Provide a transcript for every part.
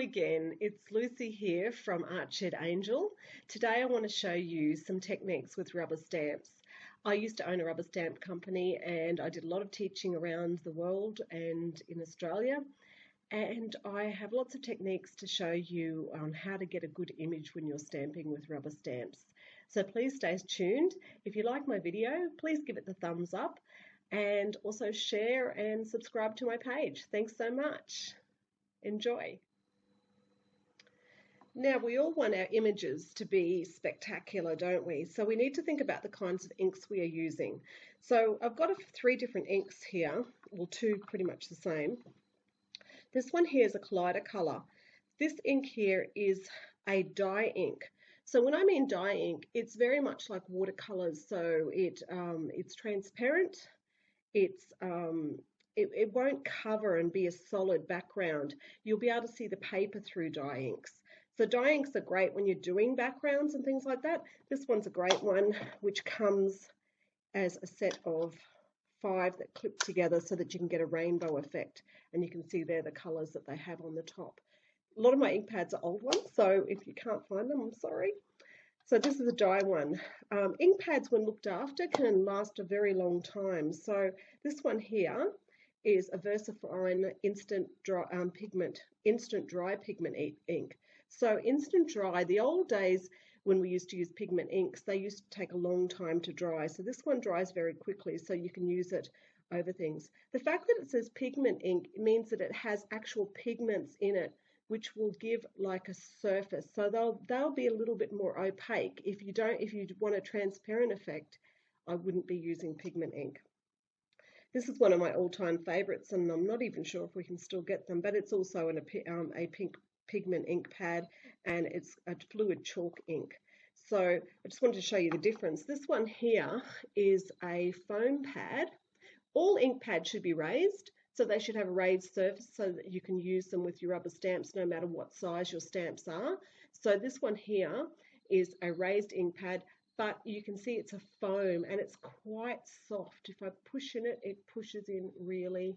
again, it's Lucy here from Artshed Angel. Today I want to show you some techniques with rubber stamps. I used to own a rubber stamp company and I did a lot of teaching around the world and in Australia, and I have lots of techniques to show you on how to get a good image when you're stamping with rubber stamps. So please stay tuned. If you like my video, please give it the thumbs up and also share and subscribe to my page. Thanks so much. Enjoy. Now, we all want our images to be spectacular, don't we? So we need to think about the kinds of inks we are using. So I've got three different inks here, well, two pretty much the same. This one here is a Kaleidocolor. This ink here is a dye ink. So when I mean dye ink, it's very much like watercolors. So it's transparent. It won't cover and be a solid background. You'll be able to see the paper through dye inks. So dye inks are great when you're doing backgrounds and things like that. This one's a great one, which comes as a set of 5 that clip together so that you can get a rainbow effect. And you can see there the colours that they have on the top. A lot of my ink pads are old ones, so if you can't find them, I'm sorry. So this is a dye one. Ink pads, when looked after, can last a very long time. So this one here is a VersaFine instant dry pigment ink. So instant dry, the old days when we used to use pigment inks, they used to take a long time to dry. So this one dries very quickly, so you can use it over things. The fact that it says pigment ink means that it has actual pigments in it, which will give like a surface. So they'll be a little bit more opaque. If you want a transparent effect, I wouldn't be using pigment ink. This is one of my all-time favorites, and I'm not even sure if we can still get them, but it's also a pink pigment ink pad, and it's a fluid chalk ink. So I just wanted to show you the difference. This one here is a foam pad. All ink pads should be raised, so they should have a raised surface so that you can use them with your rubber stamps no matter what size your stamps are. So this one here is a raised ink pad, but you can see it's a foam and it's quite soft. If I push in it, it pushes in really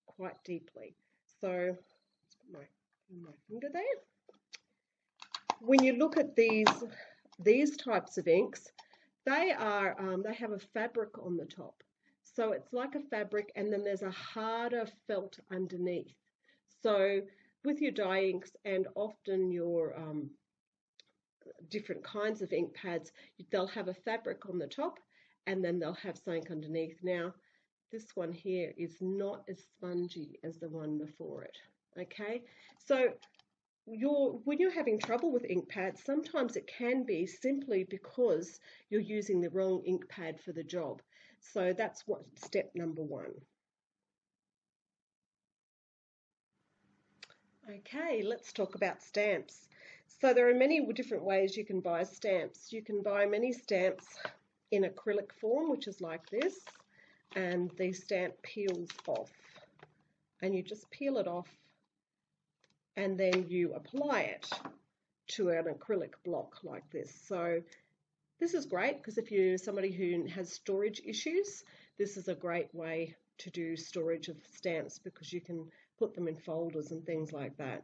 quite deeply. So let's put my finger there. When you look at these types of inks, they have a fabric on the top. So it's like a fabric, and then there's a harder felt underneath. So with your dye inks and often your different kinds of ink pads, they'll have a fabric on the top and then they'll have something underneath. Now, this one here is not as spongy as the one before it. Okay, so when you're having trouble with ink pads, sometimes it can be simply because you're using the wrong ink pad for the job. So that's step number 1. Okay, let's talk about stamps. So there are many different ways you can buy stamps. You can buy many stamps in acrylic form, which is like this, and the stamp peels off. And you just peel it off and then you apply it to an acrylic block like this. So this is great because if you're somebody who has storage issues, this is a great way to do storage of stamps because you can put them in folders and things like that.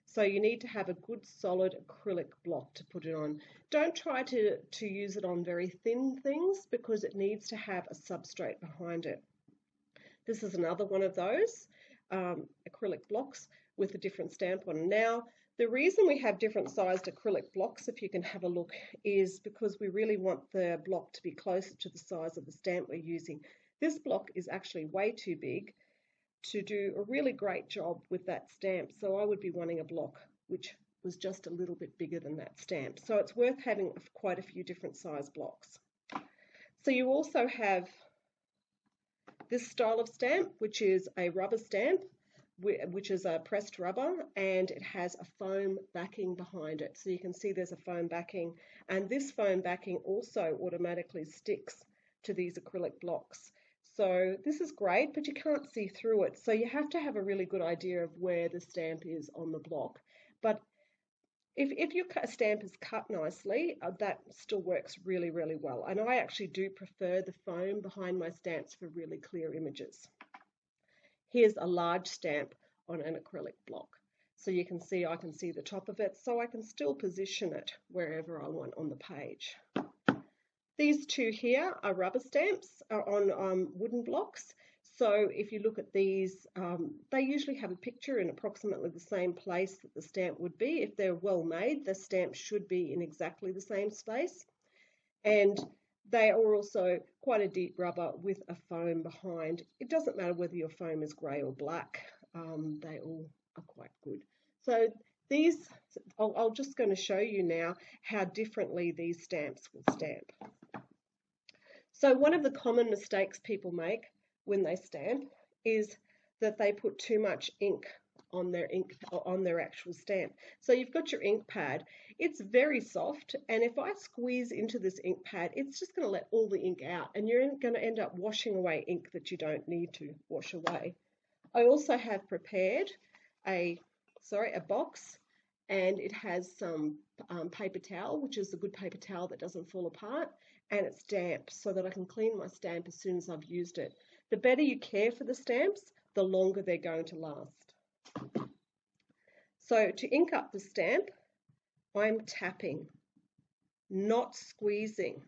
So you need to have a good solid acrylic block to put it on. Don't try to use it on very thin things because it needs to have a substrate behind it. This is another one of those acrylic blocks with a different stamp on. Now, the reason we have different sized acrylic blocks, if you can have a look, is because we really want the block to be closer to the size of the stamp we're using. This block is actually way too big to do a really great job with that stamp, so I would be wanting a block which was just a little bit bigger than that stamp. So it's worth having quite a few different size blocks. So you also have this style of stamp, which is a rubber stamp, which is a pressed rubber, and it has a foam backing behind it. So you can see there's a foam backing, and this foam backing also automatically sticks to these acrylic blocks. So this is great, but you can't see through it. So you have to have a really good idea of where the stamp is on the block. But if your stamp is cut nicely, that still works really, really well. And I actually do prefer the foam behind my stamps for really clear images. Here's a large stamp on an acrylic block. So you can see I can see the top of it, so I can still position it wherever I want on the page. These two here are rubber stamps on wooden blocks. So if you look at these, they usually have a picture in approximately the same place that the stamp would be. If they're well made, the stamp should be in exactly the same space. And they are also quite a deep rubber with a foam behind. It doesn't matter whether your foam is grey or black, they all are quite good. So these, I'm just going to show you now how differently these stamps will stamp. So one of the common mistakes people make when they stamp is that they put too much ink on their actual stamp. So you've got your ink pad. It's very soft, and if I squeeze into this ink pad, it's just going to let all the ink out, and you're going to end up washing away ink that you don't need to wash away. I also have prepared a box, and it has some paper towel, which is a good paper towel that doesn't fall apart, and it's damp so that I can clean my stamp as soon as I've used it. The better you care for the stamps, the longer they're going to last. So to ink up the stamp, I'm tapping, not squeezing.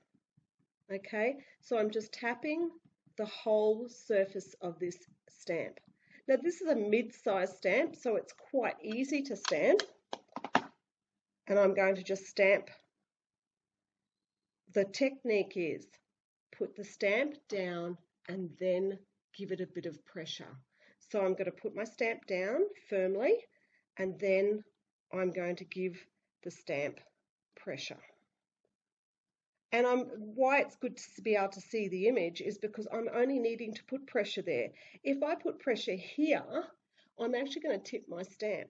Okay, so I'm just tapping the whole surface of this stamp. Now this is a mid-size stamp, so it's quite easy to stamp. And I'm going to just stamp. The technique is put the stamp down and then give it a bit of pressure. So I'm going to put my stamp down firmly, and then I'm going to give the stamp pressure. And why it's good to be able to see the image is because I'm only needing to put pressure there. If I put pressure here, I'm actually going to tip my stamp.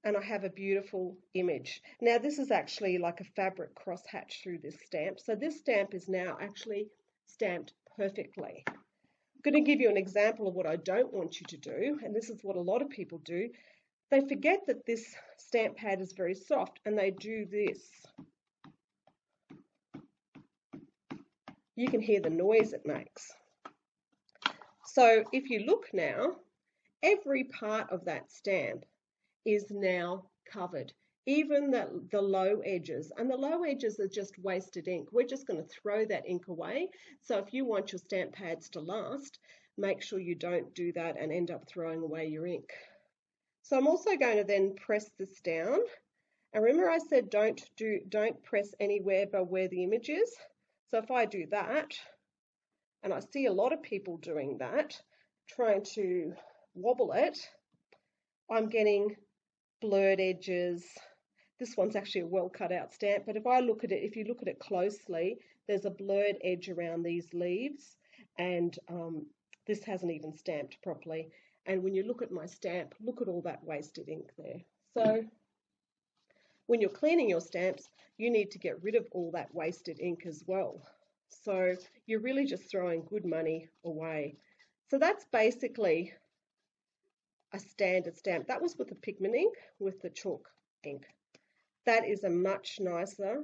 And I have a beautiful image. Now this is actually like a fabric crosshatch through this stamp. So this stamp is now actually stamped perfectly. I'm going to give you an example of what I don't want you to do, and this is what a lot of people do. They forget that this stamp pad is very soft, and they do this. You can hear the noise it makes. So if you look now, every part of that stamp is now covered, even the low edges, and the low edges are just wasted ink. We're just going to throw that ink away. So if you want your stamp pads to last, make sure you don't do that and end up throwing away your ink. So I'm also going to then press this down, and remember I said don't press anywhere but where the image is. So if I do that, and I see a lot of people doing that, trying to wobble it, I'm getting blurred edges. This one's actually a well cut out stamp, but if you look at it closely, there's a blurred edge around these leaves, and this hasn't even stamped properly. And when you look at my stamp, look at all that wasted ink there. So when you're cleaning your stamps, you need to get rid of all that wasted ink as well. So you're really just throwing good money away. So that's basically a standard stamp. That was with the pigment ink, with the chalk ink. That is a much nicer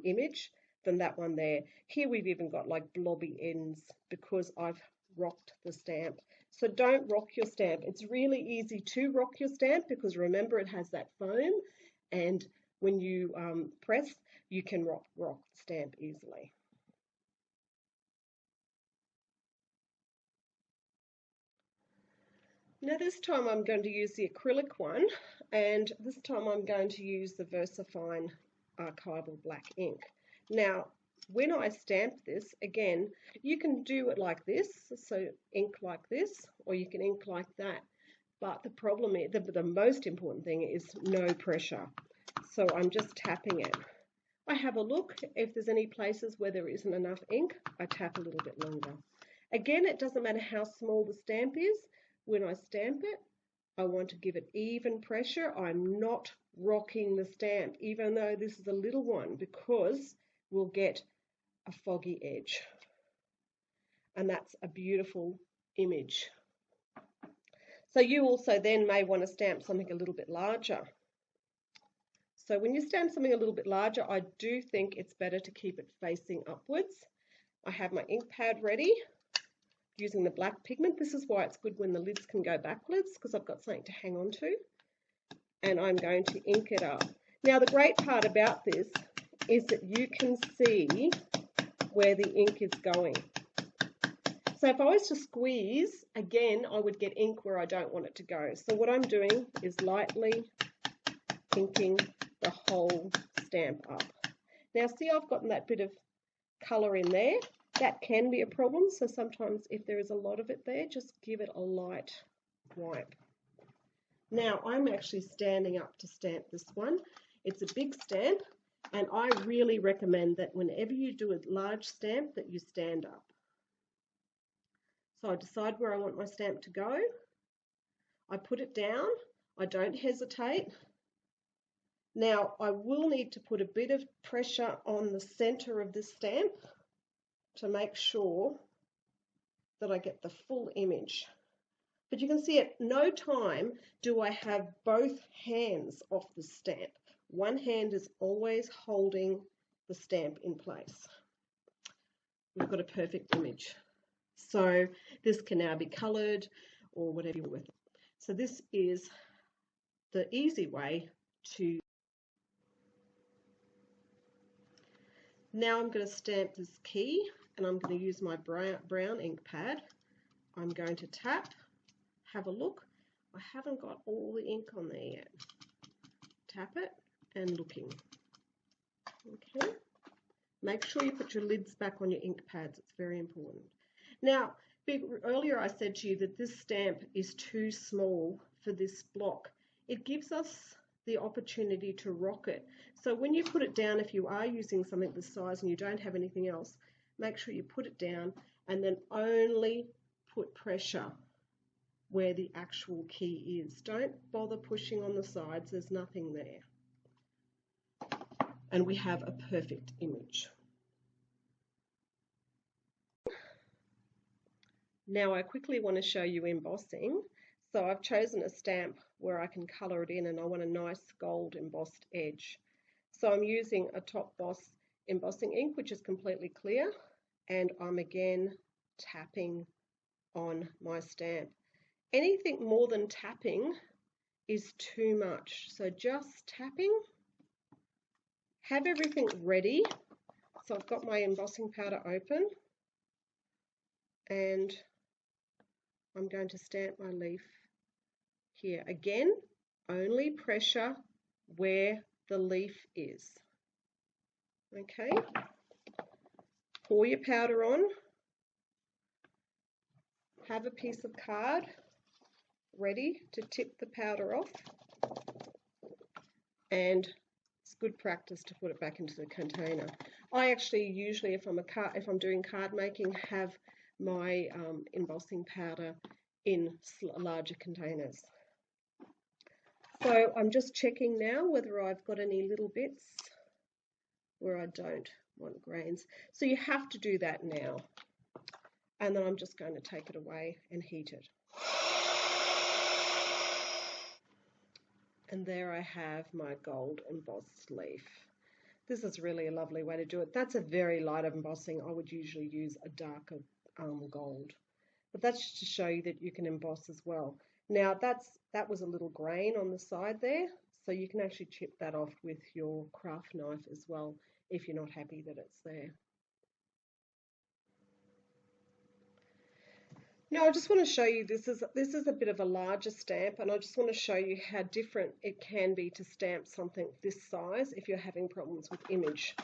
image than that one there. Here we've even got like blobby ends because I've rocked the stamp. So don't rock your stamp. It's really easy to rock your stamp because remember it has that foam, and when you press, you can rock the stamp easily. Now this time I'm going to use the acrylic one, and this time I'm going to use the VersaFine archival black ink. Now when I stamp this, again, you can do it like this, so ink like this, or you can ink like that. But the problem is, the most important thing is no pressure. So I'm just tapping it. I have a look. If there's any places where there isn't enough ink, I tap a little bit longer. Again, it doesn't matter how small the stamp is. When I stamp it, I want to give it even pressure. I'm not rocking the stamp, even though this is a little one, because we'll get a foggy edge. And that's a beautiful image. So you also then may want to stamp something a little bit larger. So when you stamp something a little bit larger, I do think it's better to keep it facing upwards. I have my ink pad ready. using the black pigment. This is why it's good when the lids can go backwards, because I've got something to hang on to. And I'm going to ink it up. Now the great part about this is that you can see where the ink is going. So if I was to squeeze, again, I would get ink where I don't want it to go. So what I'm doing is lightly inking the whole stamp up. Now see, I've gotten that bit of colour in there. That can be a problem, so sometimes if there is a lot of it there, just give it a light wipe. Now I'm actually standing up to stamp this one. It's a big stamp, and I really recommend that whenever you do a large stamp that you stand up. So I decide where I want my stamp to go. I put it down. I don't hesitate. Now I will need to put a bit of pressure on the center of this stamp to make sure that I get the full image. But you can see at no time do I have both hands off the stamp. One hand is always holding the stamp in place. We've got a perfect image. So this can now be coloured or whatever you want with it. So this is the easy way to. Now I'm going to stamp this key, and I'm going to use my brown ink pad. I'm going to tap, have a look. I haven't got all the ink on there yet. Tap it and looking. Okay. Make sure you put your lids back on your ink pads. It's very important. Now, earlier I said to you that this stamp is too small for this block. It gives us the opportunity to rock it. So when you put it down, if you are using something this size and you don't have anything else, make sure you put it down and then only put pressure where the actual key is. Don't bother pushing on the sides, there's nothing there. And we have a perfect image. Now I quickly want to show you embossing. So I've chosen a stamp where I can colour it in, and I want a nice gold embossed edge. So I'm using a Top Boss embossing ink, which is completely clear, and I'm again tapping on my stamp. Anything more than tapping is too much. So just tapping. Have everything ready. So I've got my embossing powder open, and I'm going to stamp my leaf here. Again, only pressure where the leaf is. Okay, pour your powder on, have a piece of card ready to tip the powder off, and it's good practice to put it back into the container. I actually usually, if I'm doing card making, have my embossing powder in larger containers. So I'm just checking now whether I've got any little bits where I don't want grains. So you have to do that now. And then I'm just going to take it away and heat it. And there I have my gold embossed leaf. This is really a lovely way to do it. That's a very light embossing. I would usually use a darker gold. But that's just to show you that you can emboss as well. Now that was a little grain on the side there, so you can actually chip that off with your craft knife as well if you're not happy that it's there. Now I just want to show you, this is a bit of a larger stamp, and I just want to show you how different it can be to stamp something this size if you're having problems with image.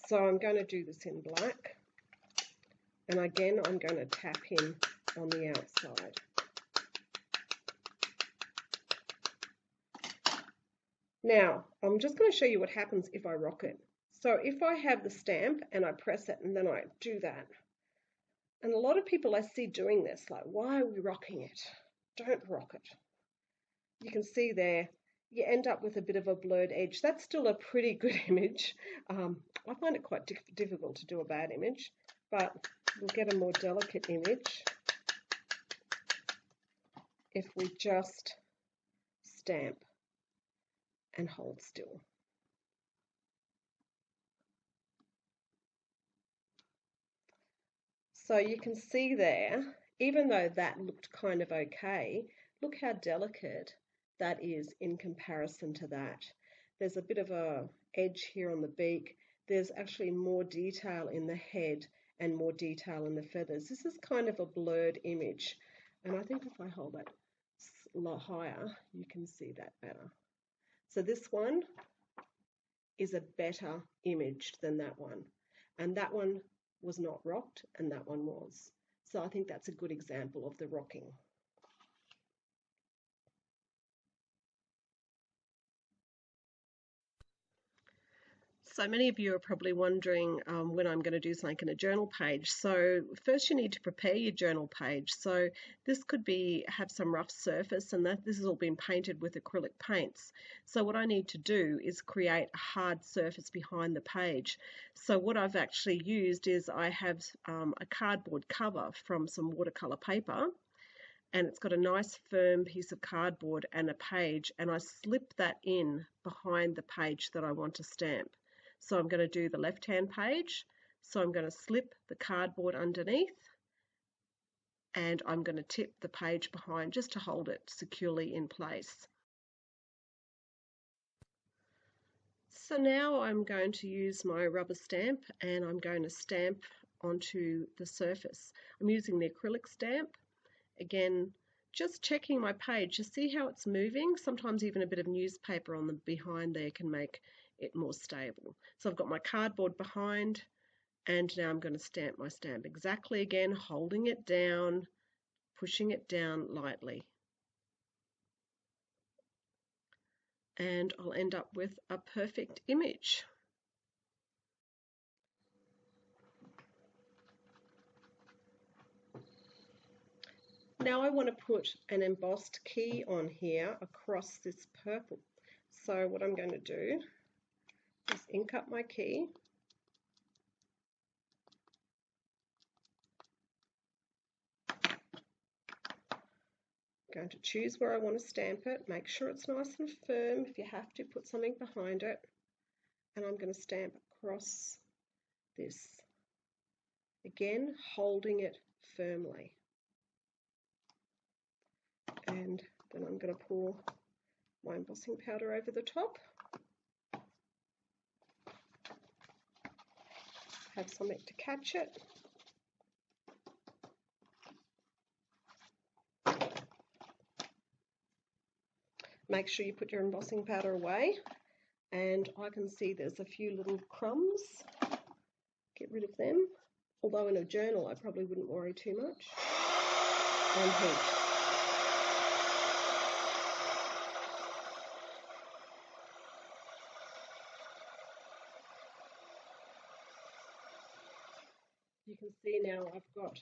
So I'm going to do this in black, and again I'm going to tap in on the outside. Now, I'm just going to show you what happens if I rock it. So if I have the stamp and I press it and then I do that, and a lot of people I see doing this, like, why are we rocking it? Don't rock it. You can see there, you end up with a bit of a blurred edge. That's still a pretty good image. I find it quite difficult to do a bad image, but we'll get a more delicate image if we just stamp and hold still. So you can see there, even though that looked kind of okay, look how delicate that is in comparison to that. There's a bit of a edge here on the beak. There's actually more detail in the head and more detail in the feathers. This is kind of a blurred image, and I think if I hold that a lot higher, you can see that better. So this one is a better image than that one, and that one was not rocked and that one was. So I think that's a good example of the rocking. So many of you are probably wondering when I'm going to do something in a journal page. So first you need to prepare your journal page. So this could have some rough surface, and this has all been painted with acrylic paints. So what I need to do is create a hard surface behind the page. So what I've actually used is I have a cardboard cover from some watercolor paper, and it's got a nice firm piece of cardboard and a page, and I slip that in behind the page that I want to stamp. So I'm going to do the left-hand page. So I'm going to slip the cardboard underneath, and I'm going to tip the page behind just to hold it securely in place. So now I'm going to use my rubber stamp, and I'm going to stamp onto the surface. I'm using the acrylic stamp. Again, just checking my page to see how it's moving. Sometimes even a bit of newspaper on the behind there can make it more stable. So I've got my cardboard behind, and now I'm going to stamp my stamp exactly again, holding it down, pushing it down lightly. And I'll end up with a perfect image. Now I want to put an embossed key on here across this purple. So what I'm going to do is ink up my key. I'm going to choose where I want to stamp it. Make sure it's nice and firm. If you have to, put something behind it. And I'm going to stamp across this. Again, holding it firmly. And then I'm going to pour my embossing powder over the top. Have something to catch it. Make sure you put your embossing powder away. And I can see there's a few little crumbs. Get rid of them. Although in a journal I probably wouldn't worry too much. And heat. You can see now I've got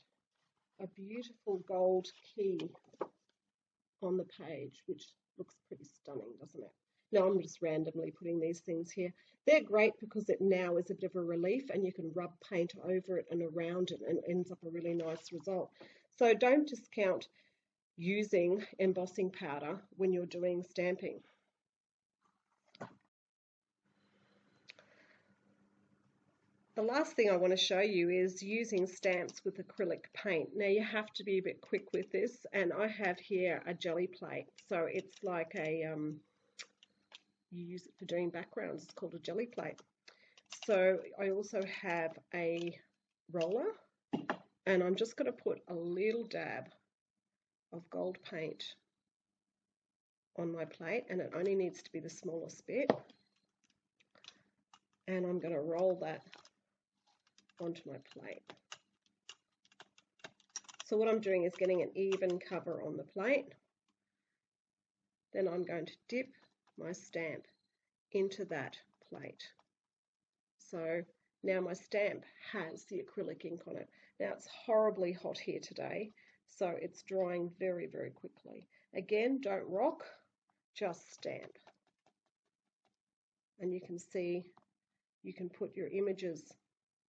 a beautiful gold key on the page, which looks pretty stunning, doesn't it? Now I'm just randomly putting these things here. They're great because it now is a bit of a relief, and you can rub paint over it and around it, and it ends up a really nice result. So don't discount using embossing powder when you're doing stamping. The last thing I want to show you is using stamps with acrylic paint. Now you have to be a bit quick with this, and I have here a jelly plate. So it's like a, you use it for doing backgrounds, it's called a jelly plate. So I also have a roller, and I'm just going to put a little dab of gold paint on my plate, and it only needs to be the smallest bit. And I'm going to roll that onto my plate. So what I'm doing is getting an even cover on the plate. Then I'm going to dip my stamp into that plate. So now my stamp has the acrylic ink on it. Now it's horribly hot here today, so it's drying very, very quickly. Again, don't rock, just stamp. And you can see you can put your images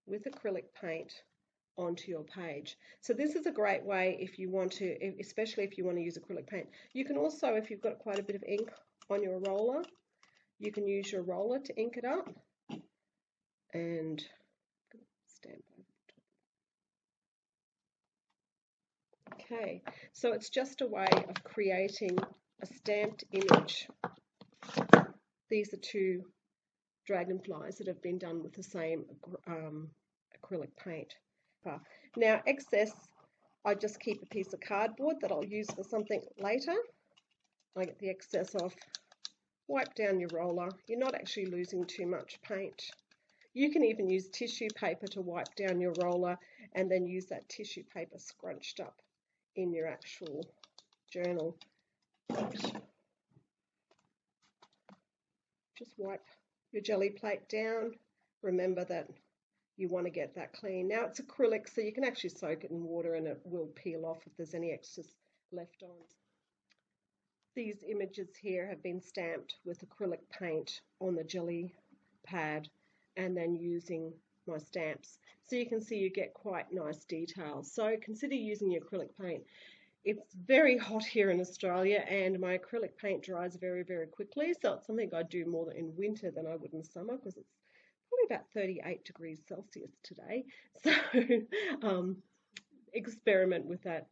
with acrylic paint onto your page. So this is a great way if you want to, especially if you want to use acrylic paint. You can also, if you've got quite a bit of ink on your roller, you can use your roller to ink it up and stamp over the top. Okay, so it's just a way of creating a stamped image. These are two dragonflies that have been done with the same acrylic paint. Now excess, I just keep a piece of cardboard that I'll use for something later. I get the excess off, wipe down your roller. You're not actually losing too much paint. You can even use tissue paper to wipe down your roller and then use that tissue paper scrunched up in your actual journal. Just wipe your jelly plate down. Remember that you want to get that clean. Now it's acrylic, so you can actually soak it in water and it will peel off if there's any excess left on. These images here have been stamped with acrylic paint on the jelly pad and then using my stamps. So you can see you get quite nice details. So consider using your acrylic paint. It's very hot here in Australia and my acrylic paint dries very, very quickly. So it's something I do more in winter than I would in summer because it's probably about 38 degrees Celsius today. So experiment with that.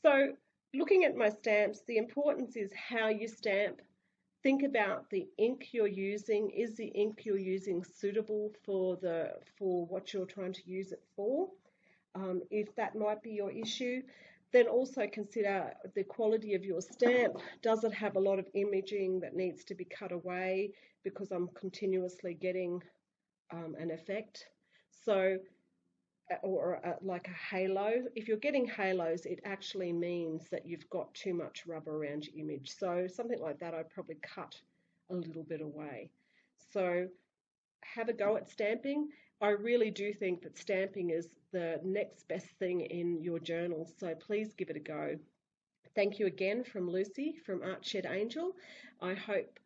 So looking at my stamps, the importance is how you stamp. Think about the ink you're using. Is the ink you're using suitable for what you're trying to use it for? If that might be your issue, then also consider the quality of your stamp. Does it have a lot of imaging that needs to be cut away because I'm continuously getting an effect? So, or like a halo. If you're getting halos, it actually means that you've got too much rubber around your image. So something like that, I'd probably cut a little bit away. So have a go at stamping. I really do think that stamping is the next best thing in your journal, so please give it a go. Thank you again from Lucy from Art Shed Angel. I hope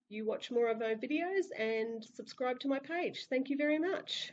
you watch more of my videos and subscribe to my page. Thank you very much.